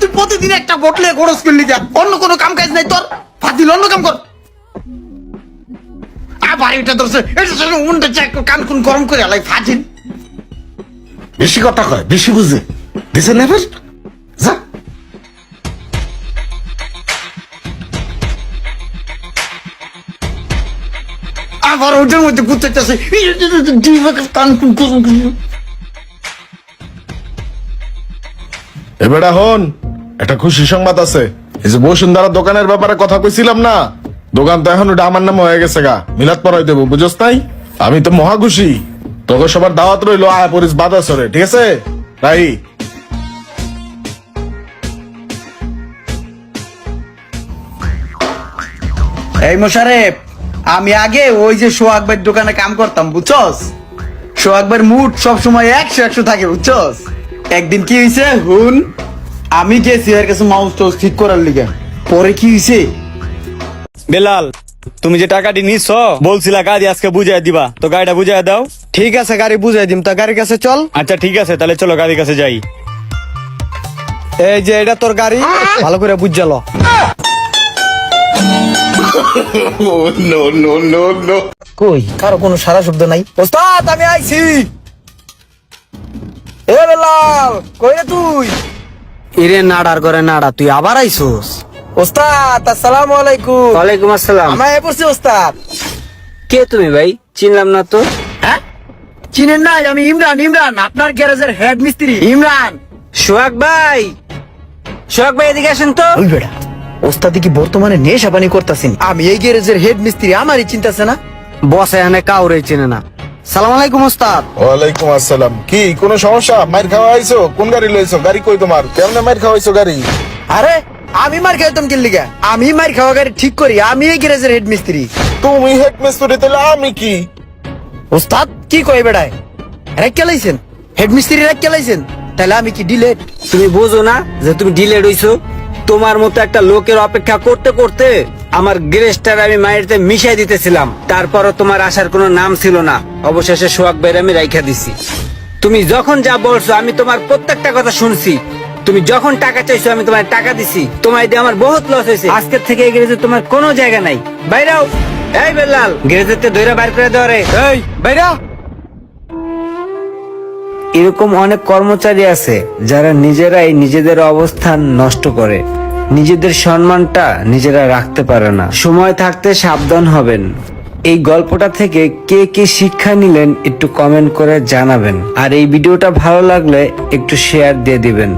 তুই প্রতিদিন একটা বটলে খরচ করলি যা, অন্য কোনো কাম কাজ নাই তোর? ফাদিল অন্য কাম কর। আবার এটা ধরছে, এটা মনটা কান কুন গরম করে আলাই ফাজিল। বেশি কথা কয়, বেশি বুঝে দিছে নেভার যা। আবার ওটার মধ্যে গুছাইতেছে কান কুন গরম করে। এবারে হন, একটা খুশি সংবাদ আছে। এই যে বসুন্ধরা দোকানের ব্যাপারে কথা কইছিলাম না, দোকান তো এখন ওটা আমার নামে হয়ে গেছে গা, মিলাদ পড়াই দেবো, বুঝছ নাই? আমি তো মহা খুশি। তোকে সবার দাওয়াত রইলো, আয় পরিস বাদাসরে, ঠিক আছে? তাই এই মোশারেফ, আমি আগে ওই যে সোহাগ ভাইয়ের দোকানে কাম করতাম, বুঝছস? সোহাগ ভাইয়ের মুড সবসময় 100 থাকে, বুঝছস? একদিন কি হয়েছে হুন, আমি গেছি এর কাছে মাউস টাউস ঠিক করার লিগে। পরে কি হয়েছে, বেলাল, তুমি যে টাকাটি নিছ বলছিলা গাড়ি আজকে বুঝাই দিবা, তো গাড়িটা বুঝাই দাও। ঠিক আছে, গাড়ি বুঝাই দিম। তা গাড়ির কাছে চল। আচ্ছা ঠিক আছে, তাহলে চলো গাড়ির কাছে যাই। এই যে এটা তোর গাড়ি, ভালো করে বুঝাল। কই কারো কোনো সারা শব্দ নাই। ওস্তাদ আমি আইছি। এ বেলাল, কই রে তুই? ইরে নাড়ার করে নাড়া, তুই আবার আইসোস? ওস্তাদ আসসালামু আলাইকুম। ওয়ালাইকুম আসসালাম। আমরা এ পড়ছি ওস্তাদ। কে তুমি ভাই? চিনলাম না তো। হ্যাঁ চিনেন নাই? আমি ইমরান, ইমরান আপনার গ্যারেজের হেড মিস্ত্রি ইমরান। সোহাগ ভাই, সোহাগ ভাই এদিকে আসেন তো। ওই বেড়া, ওস্তাদি কি বর্তমানে নেশা পানি করতেছেন? আমি এই গ্যারেজের হেড মিস্ত্রি, আমারই চিন্তাছে না। বস এখানে কাউরে চেনে না। সালাম আলাইকুম ওস্তাদ। ওয়ালাইকুম আসসালাম। কি কোনো সমস্যা? মাইর খাওয়া আইছো? কোন গাড়ি লইছো? গাড়ি কই তোমার? কেমনে মাইর খাওয়াইছো গাড়ি? আরে আমি মার খাইতাম কি লিগা? আমি মার খাওয়া গাড়ি ঠিক করি, আমি এই গ্যারেজের হেড মিস্ত্রি। তুমি হেড মিস্ত্রি, তাহলে আমি কি? ওস্তাদ কি কই বেড়ায়? রেক কেলাইছেন, হেড মিস্ত্রি রেক কেলাইছেন, তাহলে আমি কি ডিলেট? তুমি বোঝো না যে তুমি ডিলেড হইছো? তোমার মতো একটা লোকের অপেক্ষা করতে করতে আমার গ্যারেজটার আমি মায়েরতে মিশাই দিতেছিলাম, তারপরও তোমার আসার কোনো নাম ছিল না। অবশেষে সোহাগ ভাইয়ের আমি রাইখা দিছি। তুমি যখন যা বলছো আমি তোমার প্রত্যেকটা কথা শুনছি। তুমি যখন টাকা চাইছো আমি তোমার টাকা দিছি। তোমার দিয়ে আমার বহুত লস হয়েছে। আজকের থেকে এই গ্যারেজে তোমার কোনো জায়গা নাই। বাইরাও। এই বেলাল, গ্যারেজেতে দইরা বাইর করে দেওয়া রে। এই বাইরা। এরকম অনেক কর্মচারী আছে যারা নিজেরাই নিজেদের অবস্থান নষ্ট করে, নিজেদের সম্মানটা নিজেরা রাখতে পারে না। সময় থাকতে সাবধান হবেন। এই গল্পটা থেকে কে কে শিক্ষা নিলেন একটু কমেন্ট করে জানাবেন, আর এই ভিডিওটা ভালো লাগলে একটু শেয়ার দিয়ে দিবেন।